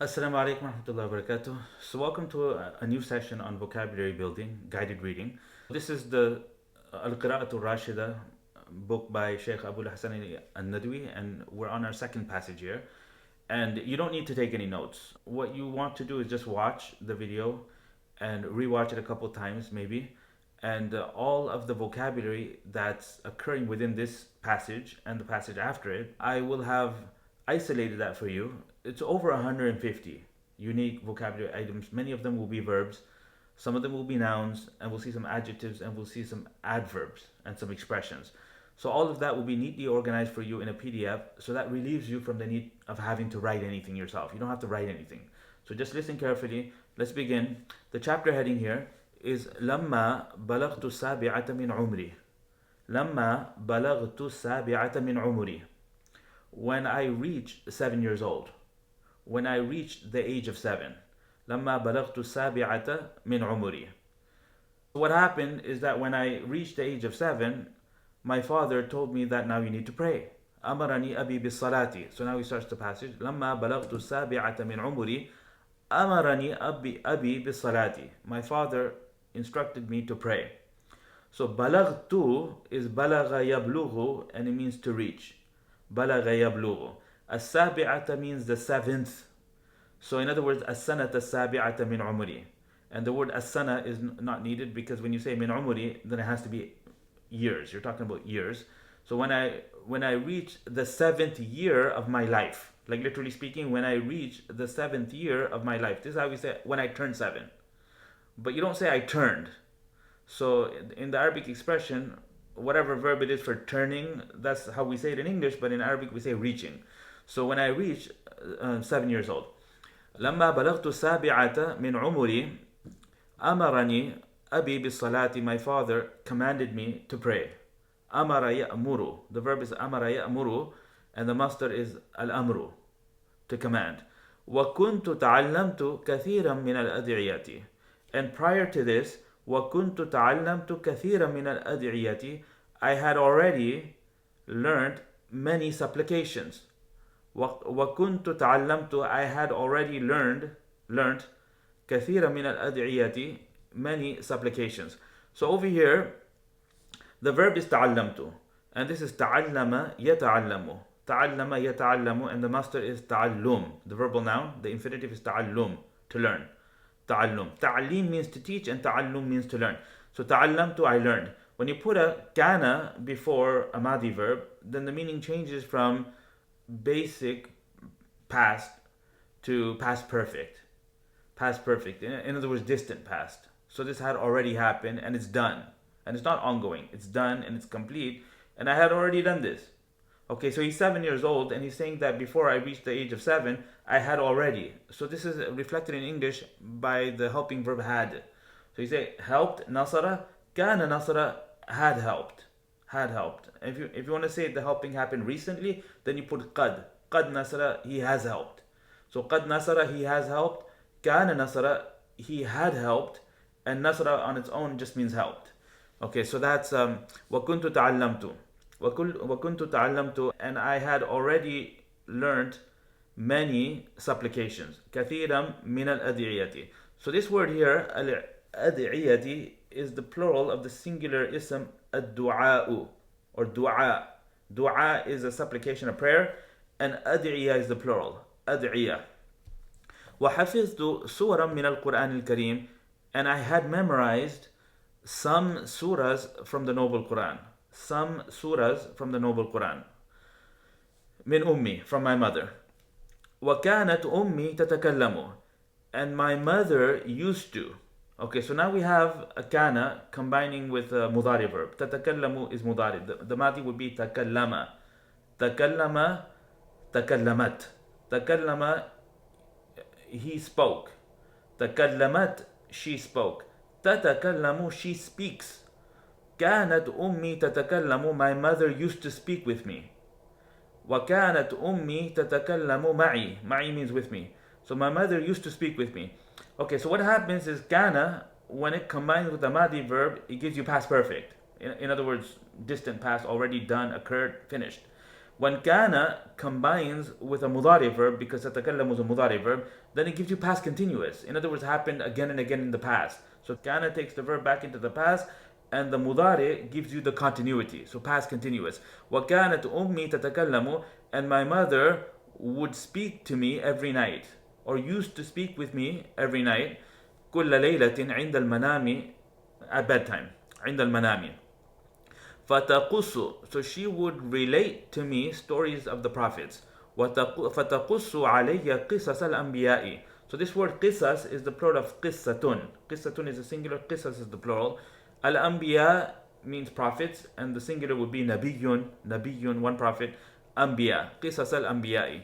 Assalamu alaikum warahmatullahi wabarakatuh. So, welcome to a new session on vocabulary building, guided reading. This is the Al Qira'atul Rashida book by Sheikh Abu Hassan al Nadwi, and we're on our second passage here. And you don't need to take any notes. What you want to do is just watch the video and rewatch it a couple times, maybe. And all of the vocabulary that's occurring within this passage and the passage after it, I will have isolated that for you. It's over 150 unique vocabulary items. Many of them will be verbs, some of them will be nouns, and we'll see some adjectives and we'll see some adverbs and some expressions. So all of that will be neatly organized for you in a PDF, so that relieves you from the need of having to write anything yourself. You don't have to write anything. So just listen carefully. Let's begin. The chapter heading here is لما بلغت السابعة من عمري. لما بلغت السابعة من عمري. When I reached 7 years old. When I reached the age of 7. لما بلغت السابعة من عمري. What happened is that when I reached the age of 7, my father told me that now you need to pray. أمرني أبي بالصلاة. So now he starts the passage. لما بلغت السابعة من عمري أمرني أبي بالصلاة. My father instructed me to pray. So بلغت is بلغ يبلغ, and it means to reach. بلغ يبلغ. السابعة means the seventh. So in other words, السنة السابعة من عمري. And the word السنة is not needed, because when you say من عمري, then it has to be years. You're talking about years. So when I reach the 7th year of my life, like literally speaking, when I reach the 7th year of my life, this is how we say when I turned 7. But you don't say I turned. So in the Arabic expression, whatever verb it is for turning, that's how we say it in English, but in Arabic we say reaching. So when I reach 7 years old, لما بلغت السابعة من عمري أمرني أبي بالصلاة. My father commanded me to pray. أمر يأمر. The verb is أمر يأمر, and the masdar is الأمر, to command. وكنت تعلمت كثيرا من الأدعية. And prior to this, وكنت تعلمت كثيرا من الأدعية, I had already learned many supplications. وكنت تعلمت, I had already learned كثيرا من الأدعية, many supplications. So over here, the verb is تعلمت, and this is تعلم يتعلم. تعلم يتعلم, and the master is تعلم. The verbal noun, the infinitive is تعلم, to learn. تعلم. تعليم means to teach, and تعلم means to learn. So تعلمت, I learned. When you put a kana before a madi verb, then the meaning changes from basic past to past perfect. Past perfect. In other words, distant past. So this had already happened, and it's done. And it's not ongoing. It's done and it's complete. And I had already done this. Okay, so he's 7 years old, and he's saying that before I reached the age of 7, I had already. So this is reflected in English by the helping verb had. So you say helped, nasara, kana nasara, had helped. Had helped. If you want to say the helping happened recently, then you put qad. Qad nasara, he has helped. So qad nasara, he has helped. Kana nasara, he had helped. And nasara on its own just means helped. Okay, so that's وَكُنْتُ تَعَلَّمْتُ. وَكُنْتُ تَعَلَّمْتُ, and I had already learned many supplications. كَثِيرًا مِنَ الْأَدْعِيَةِ. So this word here, الْأَدْعِيَةِ, is the plural of the singular ism الدعاء, or dua. Dua is a supplication, a prayer, and أدعية is the plural, أدعية. وَحَفِظْتُ سُورًا مِنَ الْقُرْآنِ الْكَرِيمِ, and I had memorized some surahs from the Noble Quran. Some surahs from the Noble Quran. من أمي, from my mother. وكانت أمي تتكلم, and my mother used to. Okay, so now we have a kana combining with a mudari verb. تتكلم is mudari. The madi would be تكلم. تكلم, تكلمت. تكلم, he spoke. تكلمت, she spoke. تتكلم, she speaks. كانت أمي تتكلم, my mother used to speak with me. وكانت أمي تتكلم معي. معي means with me. So my mother used to speak with me. Okay, so what happens is kana, when it combines with the madi verb, it gives you past perfect. In other words, distant past, already done, occurred, finished. When kana combines with a mudari verb, because tatakallamu is a mudari verb, then it gives you past continuous. In other words, happened again and again in the past. So kana takes the verb back into the past, and the mudari gives you the continuity. So past continuous. وَكَانَتْ أُمِّي تَتَكَلَّمُ, and my mother would speak to me every night, or used to speak with me every night. كُلَّ لَيْلَةٍ عِنْدَ الْمَنَامِ, at bedtime. عِنْدَ الْمَنَامِ. فَتَقُصُّ, so she would relate to me stories of the prophets. فَتَقُصُّ عَلَيَّ قِصَصَ الْأَنْبِيَاءِ. So this word qisas is the plural of qissatun. Qissatun is the singular, qisas is the plural. Al-Anbiya means prophets, and the singular would be nabiyun, nabiyun, one prophet. Anbiya, qisas al-anbiya'i.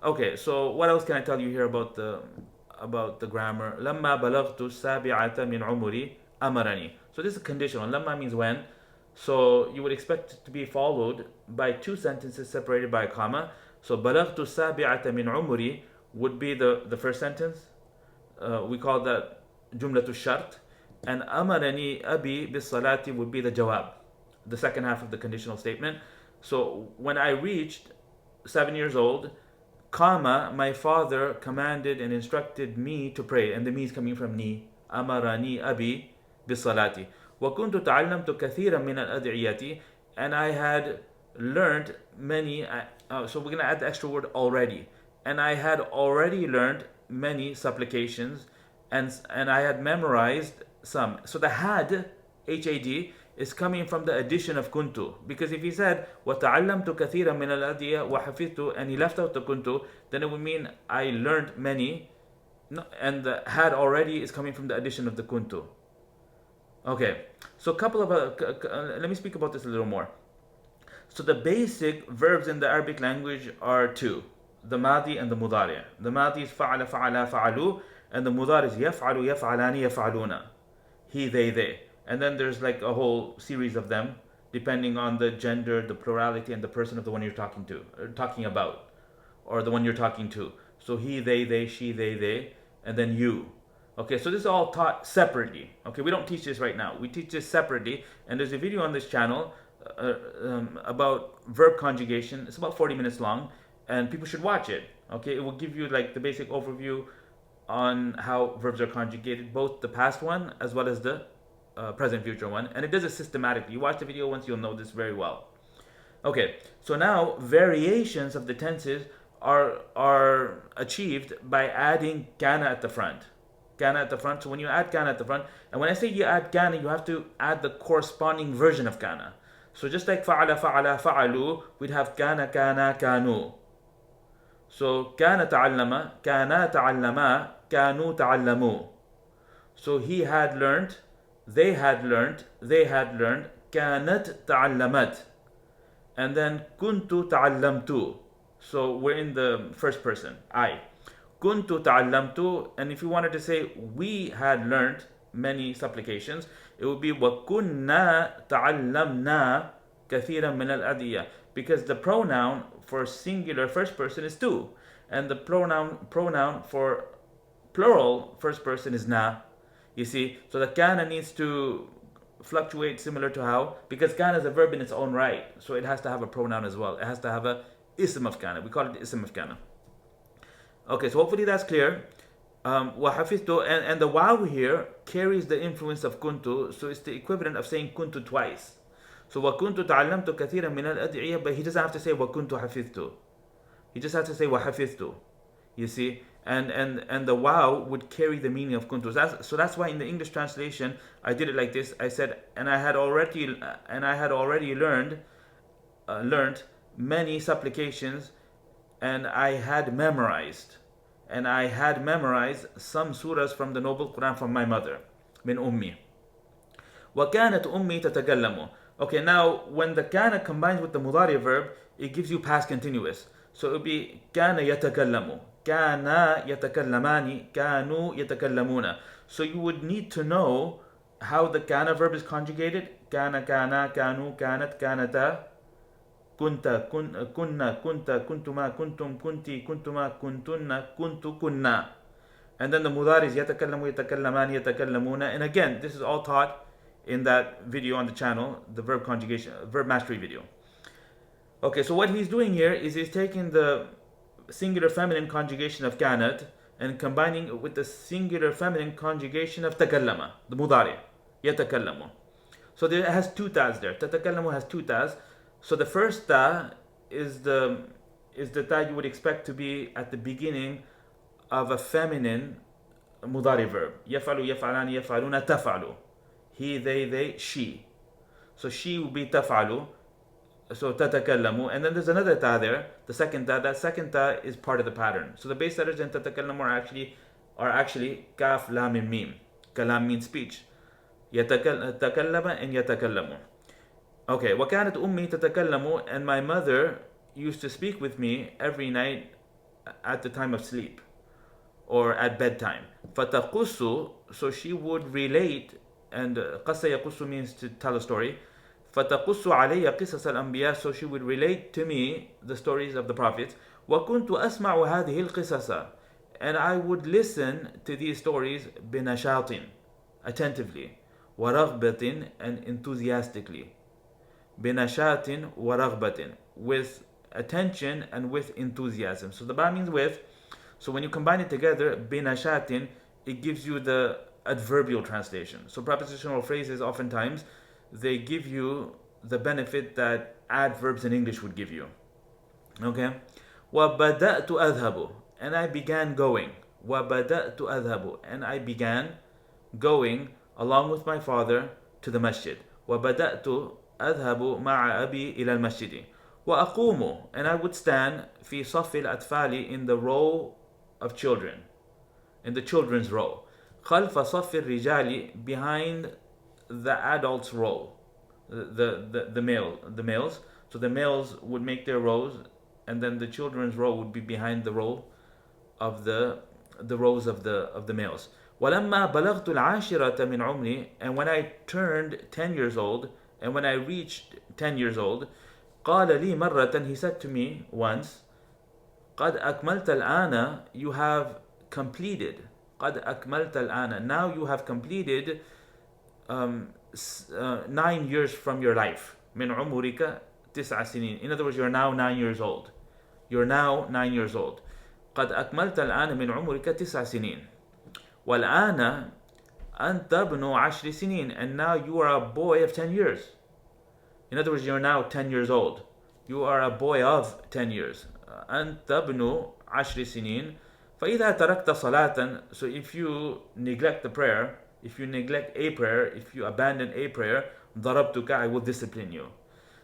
Okay, so what else can I tell you here about the grammar? لما بلغت السابعة من عمري أمرني. So this is conditional. Lamma means when. So you would expect it to be followed by two sentences separated by a comma. So بلغت السابعة من عمري would be the first sentence. We call that جملة الشرط. And أمرني أبي بالصلاة would be the jawab, the second half of the conditional statement. So when I reached 7 years old, comma, my father commanded and instructed me to pray, and the me is coming from ni. أمرني أبي بالصلاة. وكنت تعلمت كثيرا من الأدعية, and I had learned many. So we're gonna add the extra word already. And I had already learned many supplications, and I had memorized some. So the had, had, is coming from the addition of kuntu. Because if he said وَتَعَلَّمْتُ كَثِيرًا مِنَ الْأَدْعِيَةِ وَحَفِظْتُ, and he left out the kuntu, then it would mean I learned many. No, and the had already is coming from the addition of the kuntu. Okay, so a couple of let me speak about this a little more. So the basic verbs in the Arabic language are two: the madi and the mudari. The madi is fa'ala, fa'ala, fa'alu, and the mudari is yaf'alu, yaf'alani, yaf'aluna. He, they. And then there's like a whole series of them, depending on the gender, the plurality, and the person of the one you're talking to, or talking about, or the one you're talking to. So he, they, she, they, and then you. Okay, so this is all taught separately. Okay, we don't teach this right now. We teach this separately, and there's a video on this channel about verb conjugation. It's about 40 minutes long, and people should watch it. Okay, it will give you like the basic overview on how verbs are conjugated, both the past one as well as the present future one, and it does it systematically. You watch the video once, you'll know this very well. Okay, so now variations of the tenses are achieved by adding kana at the front. Kana at the front. So when you add kana at the front, and when I say you add kana, you have to add the corresponding version of kana. So just like fa'ala, fa'ala, fa'alu, we'd have kana, kana, kanu. So kana ta'allama, kana ta'allama, kanu ta'allamu. So he had learned, they had learned, kanat ta'allamat. And then kuntu ta'allamtu. So we're in the first person, I. Kuntu ta'allamtu, and if you wanted to say we had learned many supplications, it would be وَكُنَّا تَعَلَّمْنَا كَثِيرًا مِنَ الْأَدْعِيَةِ, because the pronoun for singular first person is tu, and the pronoun for plural first person is na. You see, so the kana needs to fluctuate similar to how, because kana is a verb in its own right, so it has to have a pronoun as well. It has to have a ism of kana. We call it ism of kana. Okay, so hopefully that's clear. وَحَفِظْتُ, and the waw here carries the influence of kuntu, so it's the equivalent of saying kuntu twice. So وَكُنْتُ تَعَلَّمْتُ كَثِيرًا مِنَ الْأَدْعِيَةِ, but he doesn't have to say وَكُنْتُ حَفِظْتُ. He just has to say وَحَفِظْتُ. You see, and the waw would carry the meaning of kuntu. So that's why in the English translation I did it like this. I said, and I had already learned many supplications, and I had memorized some surahs from the noble Quran from my mother, min ummi. وَكَانَتْ أُمِّي تَتَكَلَّمُ. Okay, now when the kana combines with the mudari verb, it gives you past continuous. So it would be كَانَ يَتَكَلَّمُ, كَانَا يَتَكَلَّمَانِ, كَانُوا يَتَكَلَّمُونَ. So you would need to know how the kana verb is conjugated. كَانَ, كَانَا, كَانُوا, كَانَتْ, كَانَتَا, كنت, كنا, كنت, كنتما, كنتم, كنتي, كنتما, كنتن, كنت, كنا. And then the mudari is يتكلم, يتكلمان, يتكلمون. And again, this is all taught in that video on the channel, the verb conjugation, verb mastery video. Okay, so what he's doing here is he's taking the singular feminine conjugation of kanat and combining it with the singular feminine conjugation of takallama, the mudari, yatakallamu. So there has two tas there. Tatakallamu has two tas. So the first ta is the ta you would expect to be at the beginning of a feminine mudari verb. Yafalu, yafalani, yafaluna, tafalu. He, they, she. So she will be tafalu. So tatakallamu, and then there's another ta there, the second ta. That second ta is part of the pattern. So the base letters in tatakallamu are actually kaf, lam, and mim. Kalam means speech. Yatakallama and yatakallamu. Okay, وكانت أمي تتكلم, and my mother used to speak with me every night at the time of sleep or at bedtime. فتقص, so she would relate, and قص يقص means to tell a story. فتقص علي قصص الأنبياء, so she would relate to me the stories of the prophets. وكنت أسمع هذه القصص, and I would listen to these stories بنشاط, attentively, ورغبة, and enthusiastically. بنشاط ورغبة, with attention and with enthusiasm. So the ba means with. So when you combine it together, بنشاط, it gives you the adverbial translation. So prepositional phrases oftentimes they give you the benefit that adverbs in English would give you. Okay? وَبَدَأْتُ أَذْهَبُ, and I began going. وَبَدَأْتُ أَذْهَبُ, and I began going along with my father to the masjid. وَبَدَأْتُ أَذْهَبُ مَعَ أَبِي إِلَى الْمَسْجِدِ. وَأَقُومُ, and I would stand في صف الأطفال, in the row of children, in the children's row. خلف صف الرجال, behind the adults' row, the males. So the males would make their rows, and then the children's row would be behind the row of the rows of the males. ولما بلغت العاشرة من عمري, and when I turned 10 years old, and when I reached 10 years old, قال لي مرة, he said to me once, قد أكملت الآن, you have completed. قد أكملت الآن, now you have completed 9 years from your life. من عمرك 9 سنين. In other words, you're now 9 years old. You're now 9 years old. قد أكملت الآن من عمرك 9 سنين. والآن أنت ابن 10 سنين, and now you are a boy of 10 years. In other words, you're now 10 years old. You are a boy of 10 years. أنت ابن 10 سنين. فإذا تركت صلاة, so if you neglect the prayer, if you neglect a prayer, if you abandon a prayer, ضربتك, I will discipline you.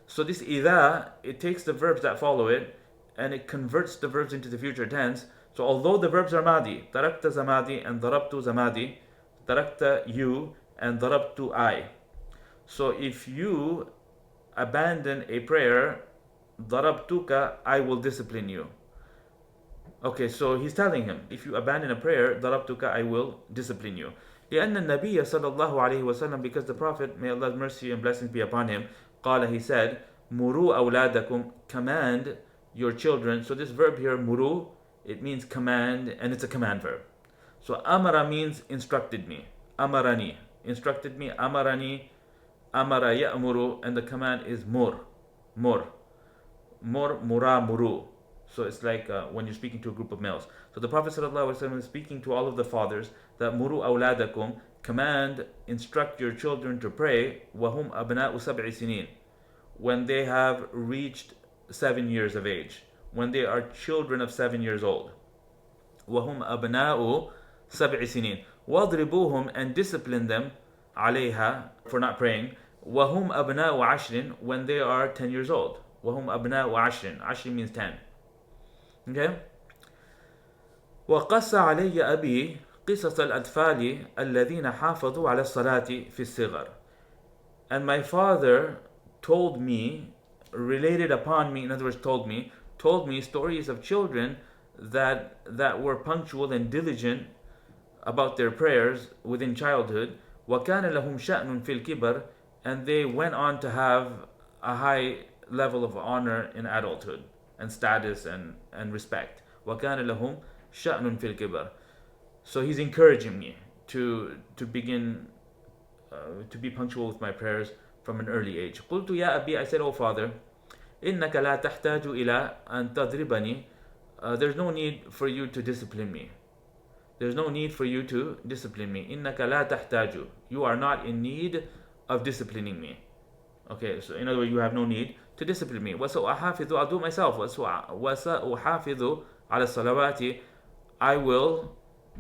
So this إذا, it takes the verbs that follow it and it converts the verbs into the future tense. So although the verbs are madi, تركت zamadi and ضربت zamadi, تركت you and ضربت I. So if you abandon a prayer, ضربتك, I will discipline you. Okay, so he's telling him, if you abandon a prayer, ضربتك, I will discipline you. لأن النبي صلى الله عليه وسلم, because the Prophet, may Allah's mercy and blessings be upon him, قال, he said, مروا أولادكم, command your children. So this verb here, muru, it means command, and it's a command verb. So amara means instructed me. Amarani, instructed me. Amarani, amara ya'muru, and the command is mur. Mur, mura, muru. So it's like when you're speaking to a group of males. So the Prophet ﷺ is speaking to all of the fathers that muru awladakum, command, instruct your children to pray, wahum abna'u sab'i sinin, when they have reached 7 years of age, when they are children of 7 years old. Wahum abna'u sab'i sinin. Wadribuhum, and discipline them, alayha, for not praying. Wahum abna'u ashrin, when they are 10 years old. Wahum abna'u ashrin. Ashrin means 10. Okay? وقص علي أبي قصص الأطفال الذين حافظوا على الصلاة في الصغر. And my father told me, related upon me, in other words, told me stories of children that were punctual and diligent about their prayers within childhood. وكان لهم شأن في الكبر, and they went on to have a high level of honor in adulthood and status and respect. وكان لهم شأن في الكبر. So he's encouraging me to begin to be punctual with my prayers from an early age. قلت يا أبي, I said, oh father, إنك لا تحتاج إلى أن تضربني. There's no need for you to discipline me. There's no need for you to discipline me. إنك لا تحتاج. You are not in need of disciplining me. Okay, so in other words, you have no need to discipline me. وسأحافظ, I'll do it myself. وسأحافظ على الصلوات. I will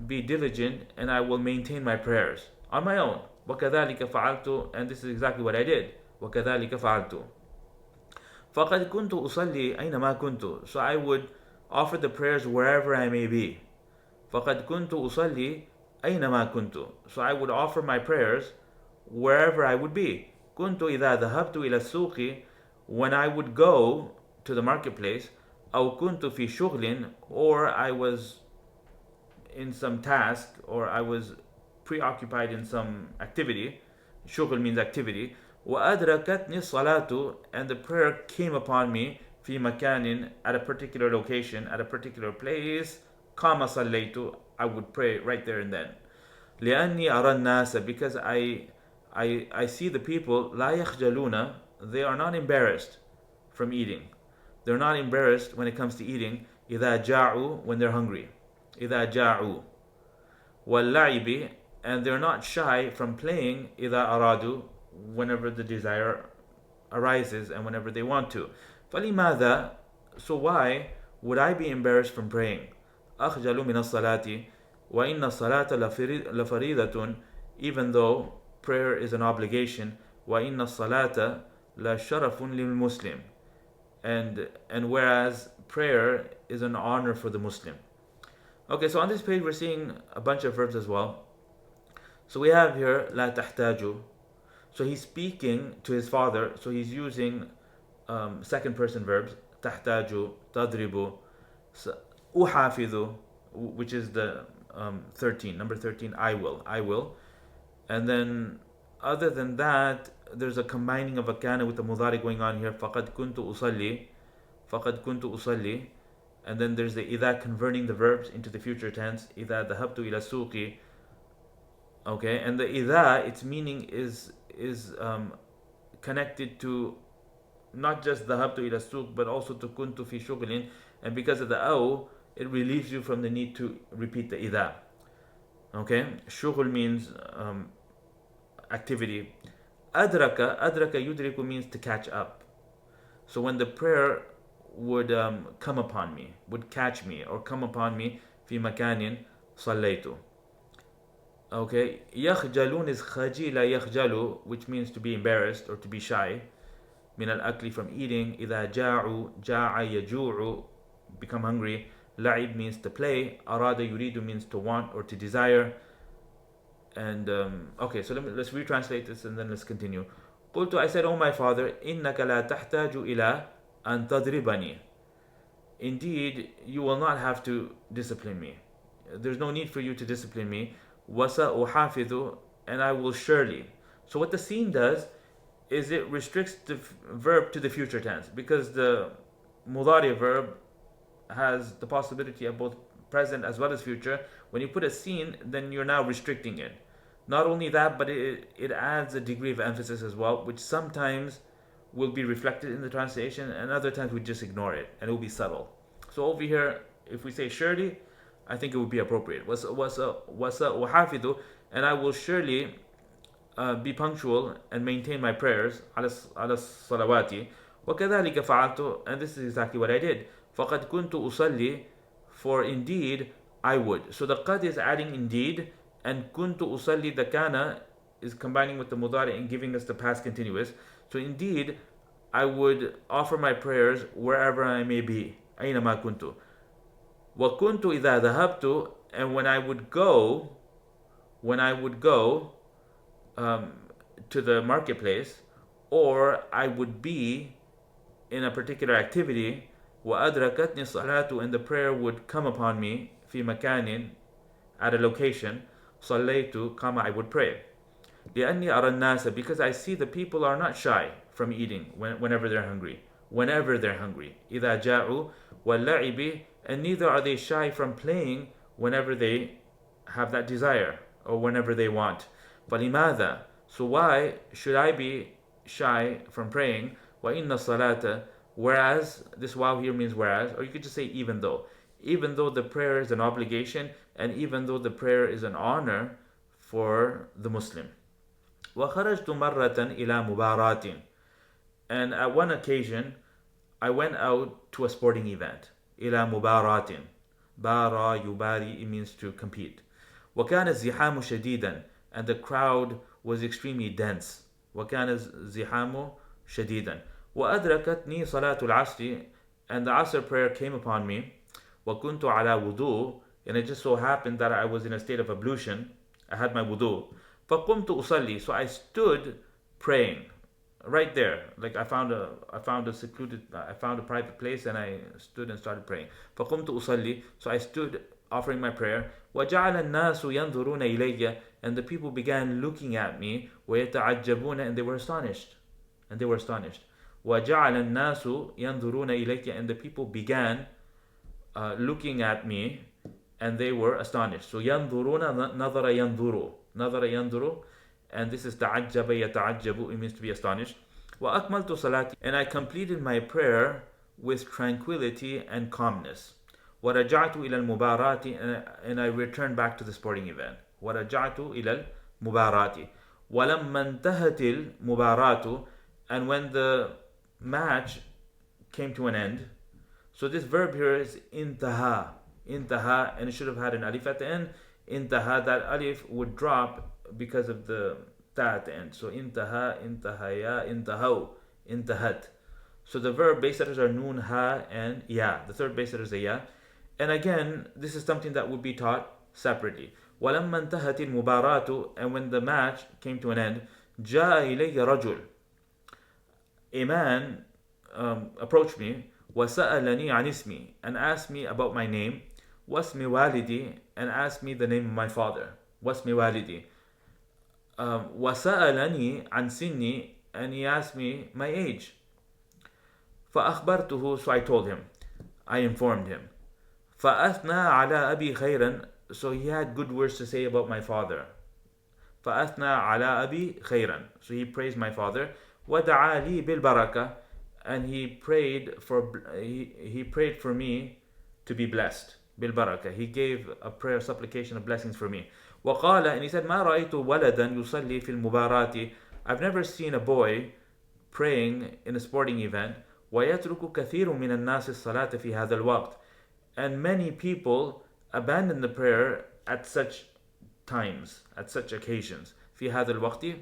be diligent and I will maintain my prayers on my own. وكذلك فعلت, and this is exactly what I did. وكذلك فعلت. فقد كنت أصلي أينما كنت. So I would offer the prayers wherever I may be. فقد كنت أصلي أينما كنت. So I would offer my prayers wherever I would be. كنت إذا ذهبت إلى السوق. When I would go to the marketplace. أو كنت في شغل, or I was in some task, or I was preoccupied in some activity. شغل means activity. وأدركتني الصلاة, and the prayer came upon me في مكان, at a particular location, at a particular place. كما صليت, I would pray right there and then. لأني أرى الناس, because I see the people. لا يخجلون, they are not embarrassed from eating. They're not embarrassed when it comes to eating. إذا جاعوا, when they're hungry. إذا جاعوا. واللعب, and they're not shy from playing. إذا أرادوا, whenever the desire arises and whenever they want to. فلماذا, so why would I be embarrassed from praying? أخجل من الصلاة وإن الصلاة لفريضة, even though prayer is an obligation. وإن الصلاة لشرف للمسلم, and whereas prayer is an honor for the Muslim. Okay, so on this page we're seeing a bunch of verbs as well. So we have here لا تحتاج. So he's speaking to his father, so he's using second person verbs. تحتاج, تضرب, أحافظ, which is the 13, number 13. I will. And then other than that, there's a combining of a kana with the mudari going on here. فقد كنت أصلي. And then there's the إذا, converting the verbs into the future tense. إذا ذهبت إلى السوق. Okay, and the إذا, its meaning is connected to not just ذهبت إلى السوق, but also to كنت في شغل. And because of the أو, it relieves you from the need to repeat the إذا. Okay, شغل means activity. أدرك يدرك means to catch up. So when the prayer would come upon me, would catch me or come upon me, في مكان صليت. Okay, يخجلون is خجل يخجل, which means to be embarrassed or to be shy. من الأكل, from eating. إذا جاعوا, جاع يجوع, become hungry. لعب means to play. أراد يريد means to want or to desire. And okay, so let's retranslate this and then let's continue. قلت, I said, oh my father, إنك لا تحتاج إلى أن تضربني. Indeed, you will not have to discipline me. There's no need for you to discipline me. وسأحافظ, and I will surely. So what the scene does is it restricts the verb to the future tense, because the mudari verb has the possibility of both present as well as future. When you put a scene, then you're now restricting it. Not only that, but it adds a degree of emphasis as well, which sometimes will be reflected in the translation, and other times we just ignore it, and it will be subtle. So over here, if we say surely, I think it would be appropriate. وَحَافِظُ, and I will surely be punctual and maintain my prayers. على الصلوات. وَكَذَلِكَ فَعَلْتُ, and this is exactly what I did. فَقَدْ كُنْتُ أُصَلِّي, for indeed I would. So the qad is adding indeed, and kuntu usalli, the kana, is combining with the mudari and giving us the past continuous. So indeed, I would offer my prayers wherever I may be. أينما كنت. وكنت إذا ذهبت, and when I would go to the marketplace, or I would be in a particular activity. وأدركتني الصلاة, and the prayer would come upon me. في مكان, at a location. صليت, comma, I would pray. لأني أرى الناس, because I see the people are not shy from eating whenever they're hungry. إذا جاعوا واللعب, and neither are they shy from playing whenever they have that desire or whenever they want. فلماذا, so why should I be shy from praying? وإن الصلاة, Whereas, this wow here means whereas, or you could just say even though. Even though the prayer is an obligation, and even though the prayer is an honor for the Muslim. وَخَرَجْتُ مَرَّةً إِلَى مُبَارَاتٍ. And at one occasion, I went out to a sporting event. إِلَى مُبَارَاتٍ. بارا يباري, it means to compete. وَكَانَ الزِّحَامُ شَدِيدًا. And the crowd was extremely dense. وَكَانَ الزِّحَامُ شَدِيدًا. وَأَدْرَكَتْنِي صَلَاةُ الْعَصْرِ. And the Asr prayer came upon me. وَكُنْتُ عَلَى وُضُوء. And it just so happened that I was in a state of ablution. I had my wudu. فَقُمْتُ أُصَلِّي. So I stood praying right there. Like I found a private place, and I stood and started praying. فَقُمْتُ أُصَلِّي. So I stood offering my prayer. وَجَعَلَ النَّاسُ يَنْظُرُونَ إِلَيَّ. And the people began looking at me. وَيَتَعَجَّبُونَ. And they were astonished. وَجَعَلَ النَّاسُ يَنْظُرُونَ إِلَيَّ. And the people began looking at me, and they were astonished. So ينظرون, نظر ينظر, and this is تعجب يتعجب, it means to be astonished. وأكملت صلاتي. And I completed my prayer with tranquility and calmness. ورجعت إلى المباراة. And I returned back to the sporting event. ورجعت إلى المباراة. ولما انتهت المباراة. And when the match came to an end. So this verb here is intaha, and it should have had an alif at the end. Intaha, that alif would drop because of the ta at the end. So intaha, intahaya, intahaw, intahat. So the verb base letters are nun, ha, and ya. The third base letter is a ya. And again, this is something that would be taught separately. وَلَمَّا انْتَهَتِ الْمُبَارَاتُ. And when the match came to an end, جَاءَ إِلَيَّ رَجُلٌ. A man approached me. وَسَأَلَنِي عَنِ اسْمِي. And asked me about my name. وَاسْمِ وَالِدِي. And asked me the name of my father. وَاسْمِ وَالِدِي. وَسَأَلَنِي عَنْ سِنِّي. And he asked me my age. فَأَخْبَرْتُهُ. So I told him. I informed him. فَأَثْنَى عَلَى أَبِي خَيْرًا. So he had good words to say about my father. فَأَثْنَى عَلَى أَبِي خَيْرًا. So he praised my father. وَدَعَى لِي بِالْبَرَكَةِ. And he prayed for me to be blessed. بالبركة. He gave a prayer, supplication of blessings for me. وقال, and he said, ما رأيت ولدا يصلي في المباراة. I've never seen a boy praying in a sporting event. ويترك كثير من الناس الصلاة في هذا الوقت. And many people abandon the prayer at such times, at such occasions. في هذا الوقت.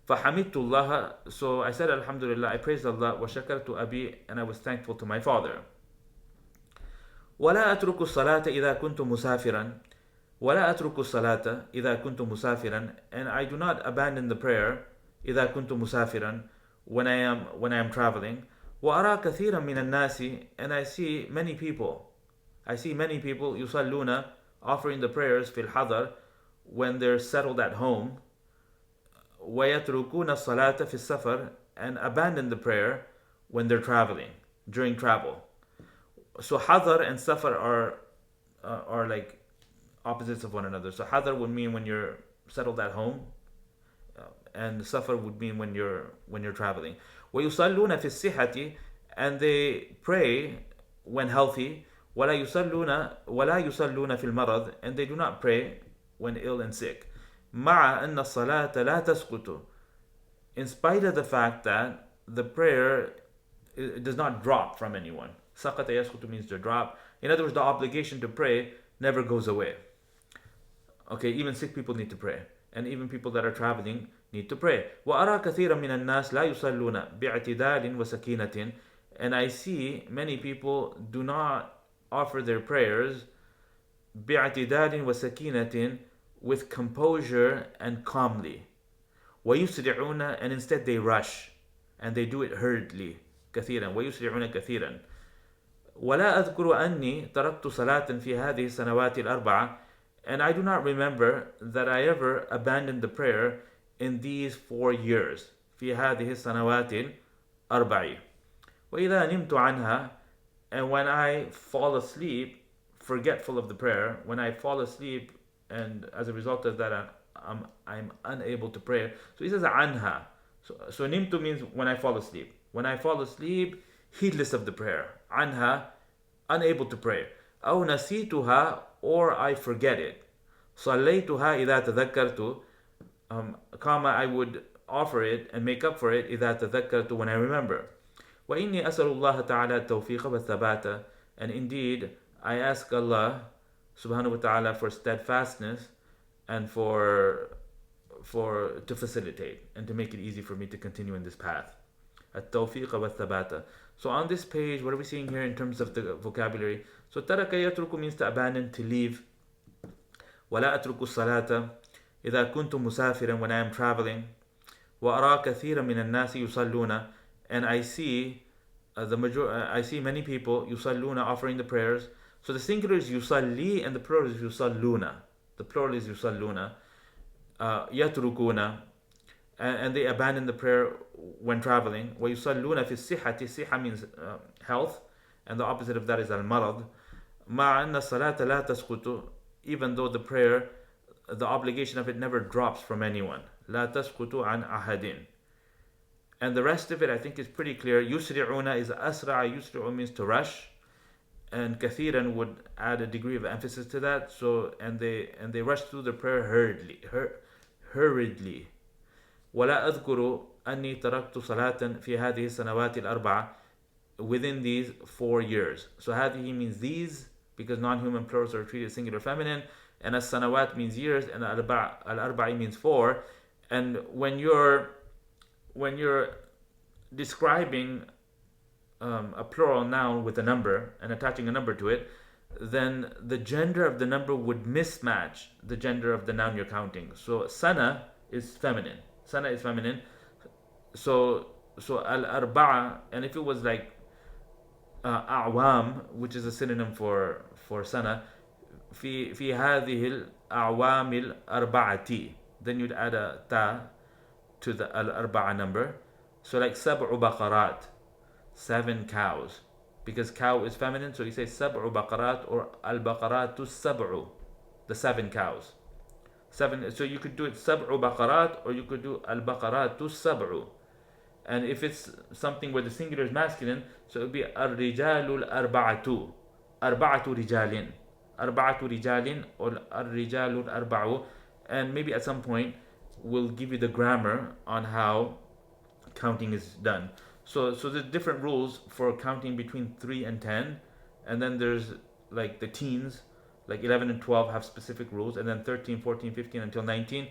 فحمدت الله. So I said Alhamdulillah, I praised Allah. وشكرت أبي, and I was thankful to my father. ولا أترك الصلاة إذا كنت مسافرا. ولا أترك الصلاة إذا كنت مسافرا. And I do not abandon the prayer إذا كنت مسافرا, when I am traveling. وأرى كثيرا من الناس. And I see many people يصلون, offering the prayers في الحضر, when they're settled at home. وَيَتْرُكُونَ الصَّلَاةَ فِي السَّفَرِ. And abandon the prayer when they're traveling, during travel. So hadar and safar are like opposites of one another. So hadar would mean when you're settled at home, and safar would mean when you're traveling. وَيُصَلُّونَ فِي الصِّحَةِ. And they pray when healthy. وَلَا يُصَلُّونَ فِي الْمَرَضِ. And they do not pray when ill and sick. مع أن الصلاة لا تسقط. In spite of the fact that the prayer, it does not drop from anyone. سقط يسقط means to drop. In other words, the obligation to pray never goes away. Okay, even sick people need to pray, and even people that are traveling need to pray. وأرى كثيرا من الناس لا يصلون باعتدال وسكينة. And I see many people do not offer their prayers باعتدال وسكينة, with composure and calmly. وَيُسْرِعُونَ. And instead they rush, and they do it hurriedly. كثيرا. وَيُسْرِعُونَ كثيرا. وَلَا أذكر أني تركت صلاة في هذه السنوات الأربعة. And I do not remember that I ever abandoned the prayer in these 4 years. في هذه السنوات الأربع. وإذا نمت عنها. And when I fall asleep, forgetful of the prayer, when I fall asleep, and as a result of that I'm unable to pray. So he says anha. So nimtu means when I fall asleep. when I fall asleep, heedless of the prayer. عنها, unable to pray. أو نسيتها, or I forget it. صليتها إذا تذكرت, comma, I would offer it and make up for it إذا تذكرت, when I remember. وإني أسأل الله تعالى التوفيق والثبات, and indeed I ask Allah subhanahu wa ta'ala for steadfastness and for to facilitate and to make it easy for me to continue in this path. التوفيق والثبات. So on this page, what are we seeing here in terms of the vocabulary? So ترك يترك means to abandon, to leave. ولا أترك الصلاة إذا كنت مسافرا, when I am traveling. وأرى كثيرا من الناس يصلون, and I see I see many people يصلون, offering the prayers. So the singular is يصلي and the plural is يصلون. The plural is يصلون. يتركون, and they abandon the prayer when traveling. ويصلون في الصحة. صحة means health, and the opposite of that is المرض. مع أن الصلاة لا تسقط, even though the prayer, the obligation of it never drops from anyone. لا تسقط عن أحد. And the rest of it I think is pretty clear. يسرعون is أسرع. يسرع means to rush, and كثيرا would add a degree of emphasis to that. So and they rush through the prayer hurriedly. ولا أذكر أني تركت صلاة في هذه السنوات الأربعة, within these 4 years. So هذه means these, because non-human plurals are treated singular feminine, and as-sanawat means years, and al-arba'i means 4. And when you're describing a plural noun with a number and attaching a number to it, then the gender of the number would mismatch the gender of the noun you're counting. So sana is feminine. Sana is feminine. So al-arba'a, and if it was like a'wam, which is a synonym for sana, في هذه الأعوام الأربعة, then you'd add a ta to the al-arba'a number. So like sab'u baqarat, 7 cows, because cow is feminine, so you say sab'u baqarat, or al-baqaratu sab'u, the 7 cows. 7. So you could do it sab'u baqarat, or you could do al-baqaratu sab'u. And if it's something where the singular is masculine, so it would be ar-rijalu al-arba'atu, arba'atu rijalin, arba'atu rijalin, or ar-rijalu al-arba'u. And maybe at some point we'll give you the grammar on how counting is done. So there's different rules for counting between 3 and 10, and then there's like the teens, like 11 and 12 have specific rules, and then 13, 14, 15 until 19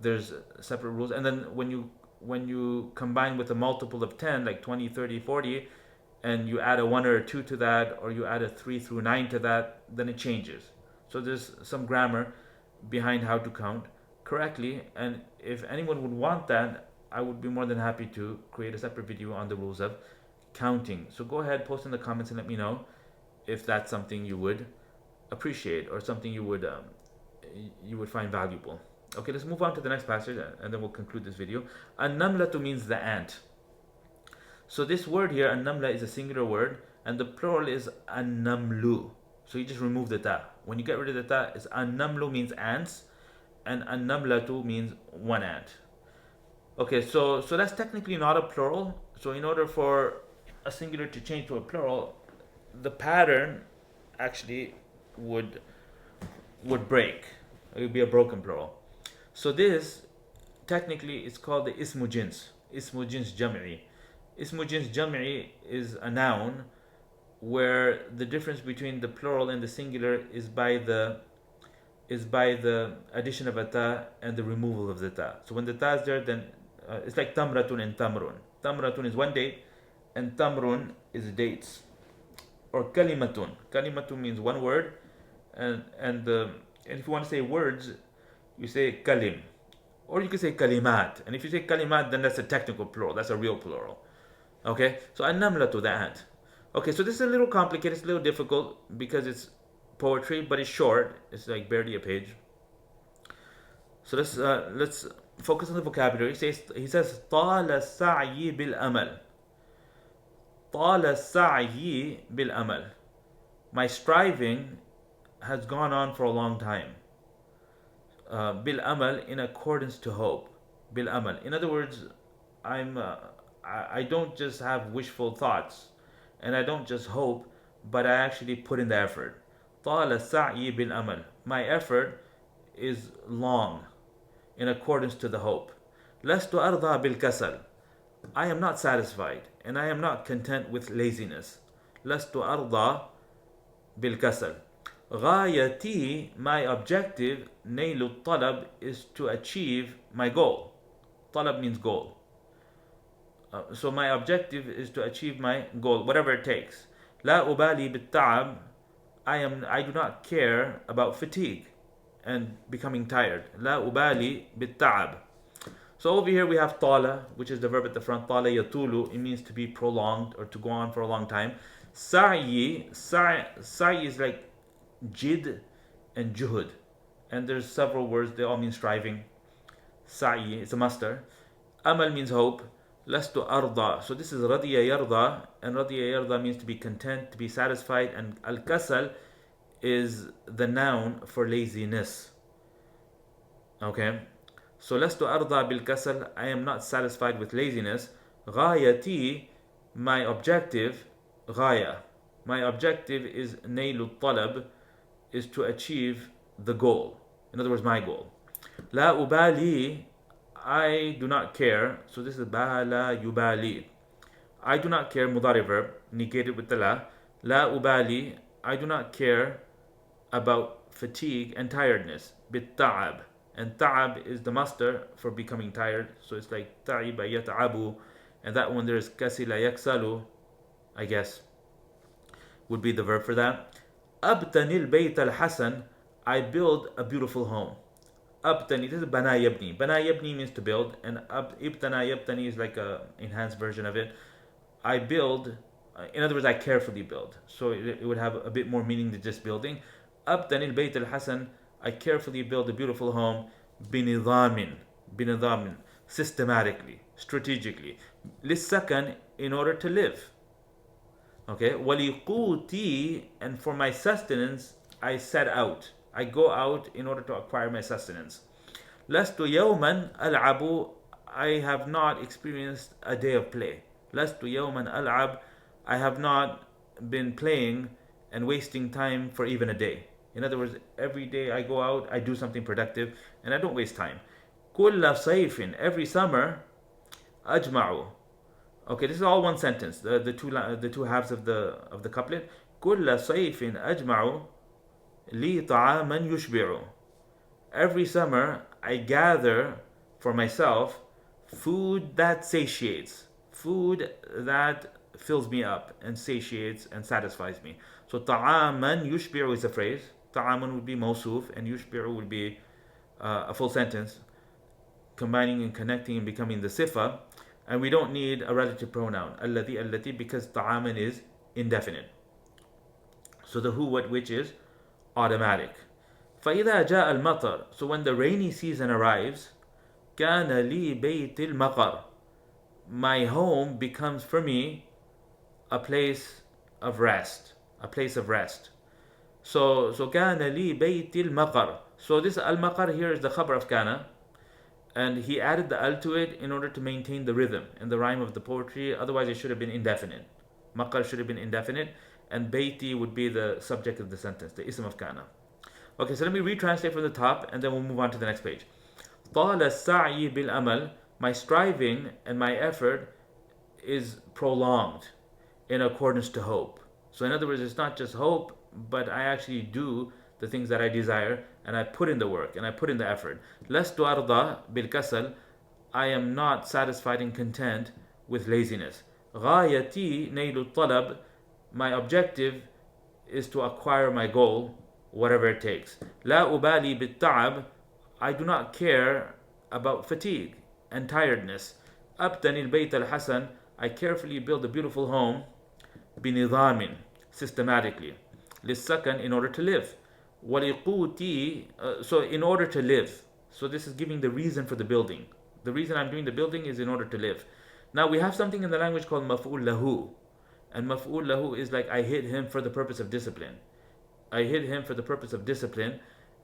there's separate rules. And then when you combine with a multiple of 10, like 20, 30, 40, and you add a 1 or a 2 to that, or you add a 3 through 9 to that, then it changes. So there's some grammar behind how to count correctly, and if anyone would want that, I would be more than happy to create a separate video on the rules of counting. So go ahead, post in the comments and let me know if that's something you would appreciate or something you would find valuable. Okay, let's move on to the next passage and then we'll conclude this video. An-namlatu means the ant. So this word here, an-namla, is a singular word, and the plural is an-namlu. So you just remove the ta. When you get rid of the ta, it's an-namlu means ants, and an-namlatu means one ant. Okay, so that's technically not a plural. So in order for a singular to change to a plural, the pattern actually would break. It would be a broken plural. So this technically is called the ismu jins. Ismu jins jam'i. Ismu jins jam'i is a noun where the difference between the plural and the singular is by the addition of a ta and the removal of the ta. So when the ta is there, then it's like tamratun and tamrun. Tamratun is one date, and tamrun is dates. Or kalimatun. Kalimatun means one word, and if you want to say words, you say kalim, or you can say kalimat. And if you say kalimat, then that's a technical plural. That's a real plural. Okay, so an-namlatu, the ant. Okay, so this is a little complicated. It's a little difficult because it's poetry, but it's short. It's like barely a page. So let's focus on the vocabulary. He says طال السعي بالأمل. طال السعي بالأمل. My striving has gone on for a long time. بالأمل, in accordance to hope. بالأمل. In other words, I'm I don't just have wishful thoughts, and I don't just hope, but I actually put in the effort. طال السعي بالأمل. My effort is long in accordance to the hope. لست أرضى بالكسل. I am not satisfied and I am not content with laziness. لست أرضى بالكسل. غايتي, my objective, نيل الطلب, is to achieve my goal. طلب means goal. So my objective is to achieve my goal, whatever it takes. لا أبالي بالتعب. I do not care about fatigue and becoming tired. لا أبالي بالتعب. So over here we have طالة, which is the verb at the front. طالة يطول, it means to be prolonged or to go on for a long time. سعي is like jid and juhud, and there's several words, they all mean striving. سعي, it's a masdar. Amal means hope. لست أرضى, so this is رضي يرضى, and رضي يرضى means to be content, to be satisfied, and al-kasal is the noun for laziness. Okay, so لست أرضى بالكسل, I am not satisfied with laziness. غايتي, my objective, غاية, my objective is نيل الطلب, is to achieve the goal, in other words my goal. لا أبالي, I do not care, so this is بلا يبالي. I do not care, mudari verb, negated with the la. لا أبالي, I do not care about fatigue and tiredness. بالتعب, and ta'ab is the master for becoming tired, so it's like تعب يتعب, and that one there's كسل يكسل, I guess would be the verb for that. أبتني البيت الحسن, I build a beautiful home. Abtani, this is bana yabni. Bana yabni means to build, and ibtana yabtani is like a enhanced version of it. I build, in other words, I carefully build. So it would have a bit more meaning than just building. Abtani al-bayt al-hasan, I carefully build a beautiful home. Binidamin, systematically, strategically. Lissakan, in order to live. Okay, waliquti, and for my sustenance, I set out. I go out in order to acquire my sustenance. Lastu yawman al'abu, I have not experienced a day of play. Lastu yawman al'ab, I have not been playing and wasting time for even a day. In other words, every day I go out, I do something productive, and I don't waste time. Kulla sayfin, every summer, ajma'u. Okay, this is all one sentence. The two halves of the couplet. Kulla sayfin ajma'u li ta'aman yushbi'u. Every summer I gather for myself food that satiates, food that fills me up and satiates and satisfies me. So ta'aman yushbi'u is a phrase. Ta'aman would be mawsuf, and yushbi'u would be a full sentence, combining and connecting and becoming the sifa. And we don't need a relative pronoun, allati, allati, because ta'aman is indefinite. So the who, what, which is automatic. فإذا جاء المطر, so when the rainy season arrives, كان لي بيت المقر, my home becomes for me a place of rest, a place of rest. So كان لي بيت المقر. So this al-maqar here is the khabar of kana, and he added the al to it in order to maintain the rhythm and the rhyme of the poetry. Otherwise it should have been indefinite. Maqar should have been indefinite, and bayti would be the subject of the sentence, the ism of kana. Okay, so let me retranslate from the top, and then we'll move on to the next page. طال السعي بالأمل, my striving and my effort is prolonged in accordance to hope. So in other words, it's not just hope, but I actually do the things that I desire, and I put in the work and I put in the effort. لست أرضى بالكسل, I am not satisfied and content with laziness. غايتي نيل الطلب, my objective is to acquire my goal, whatever it takes. لا أبالي بالتعب, I do not care about fatigue and tiredness. أبتني البيت الحسن, I carefully build a beautiful home. بنظام, systematically. للسكن, in order to live. ولقوتي, so in order to live. So this is giving the reason for the building. The reason I'm doing the building is in order to live. Now we have something in the language called maf'ul lahu. And maf'ul lahu is like I hit him for the purpose of discipline. I hit him for the purpose of discipline.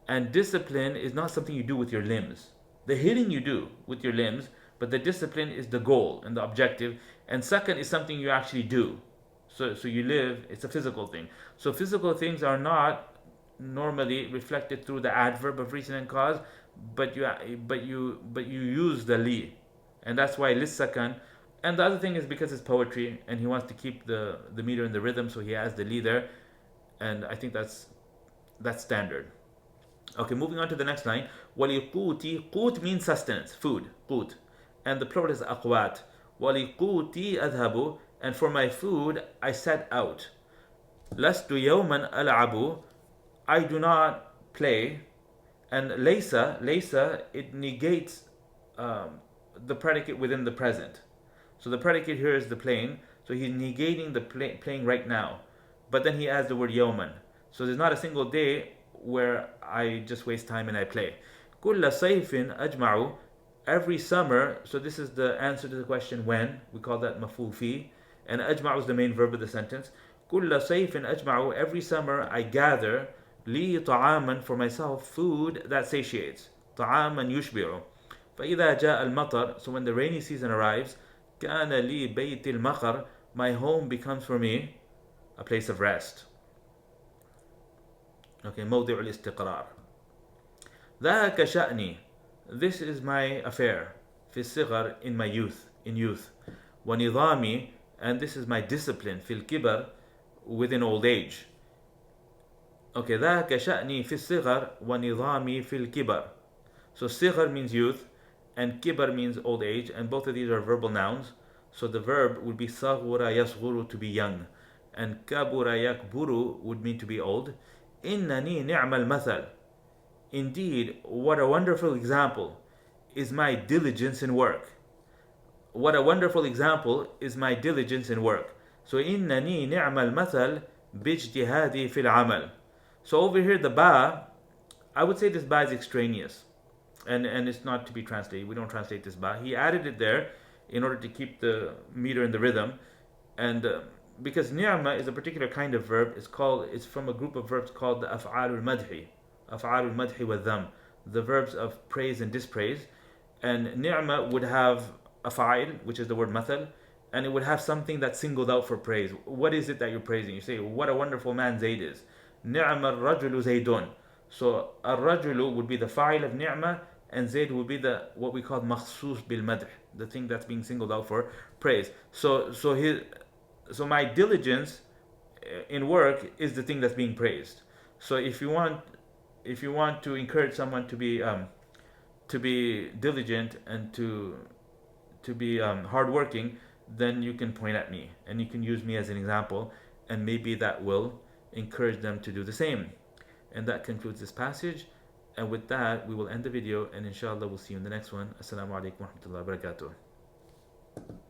And discipline is not something you do with your limbs. The hitting you do with your limbs, but the discipline is the goal and the objective. And sakan is something you actually do. So you live, it's a physical thing. So physical things are not normally reflected through the adverb of reason and cause, but you use the li, and that's why lissakan. And the other thing is because it's poetry, and he wants to keep the meter and the rhythm, so he has the li there, and I think that's standard. Okay, moving on to the next line. Waliquti, qut means sustenance, food, qut, and the plural is aqwat. Waliquti adhabu, and for my food I set out. Lastu yawman al'abu, I do not play. And laysa, it negates the predicate within the present. So the predicate here is the playing, so he's negating the playing right now. But then he adds the word yawman. So there's not a single day where I just waste time and I play. Kulla sayfin ajma'u, every summer, so this is the answer to the question when, we call that maf'ul fi, and ajma'u is the main verb of the sentence. Kulla sayfin ajma'u, every summer I gather, li ta'aman, for myself, food that satiates, ta'aman yushbi'u. فإذا جاء المطر, so when the rainy season arrives, كان لي بيت المقر, my home becomes for me a place of rest. Okay, موضع الاستقرار. ذاك شأني, this is my affair. في الصغر, in my youth, in youth. ونظامي, and this is my discipline. في الكبر, within old age. Okay, ذاك شأني في الصغر ونظامي في الكبر. So صغر means youth, and kibar means old age, and both of these are verbal nouns. So the verb would be صغر يصغر, to be young, and كبر يكبر would mean to be old. إنني نعم المثل, indeed, what a wonderful example is my diligence in work. What a wonderful example is my diligence in work. So إنني نعم المثل باجتهادي في العمل. So over here the ba, I would say this ba is extraneous, and it's not to be translated. We don't translate this ba. He added it there in order to keep the meter and the rhythm, and because ni'ma is a particular kind of verb. It's from a group of verbs called the af'alul madhi wa dham, the verbs of praise and dispraise. And ni'ma would have a fa'il, which is the word mathal, and it would have something that's singled out for praise. What is it that you're praising? You say, what a wonderful man Zayd is. Ni'ma ar-rajulu Zaydun. So ar-rajulu would be the fa'il of ni'ma, and Zayd would be the what we call makhsus bil madh, the thing that's being singled out for praise. So my diligence in work is the thing that's being praised. So if you want to encourage someone to be diligent and to be hardworking, then you can point at me and you can use me as an example, and maybe that will encourage them to do the same. And that concludes this passage. And with that, we will end the video, and inshallah we'll see you in the next one. Assalamu alaikum wa rahmatullahi wa barakatuh.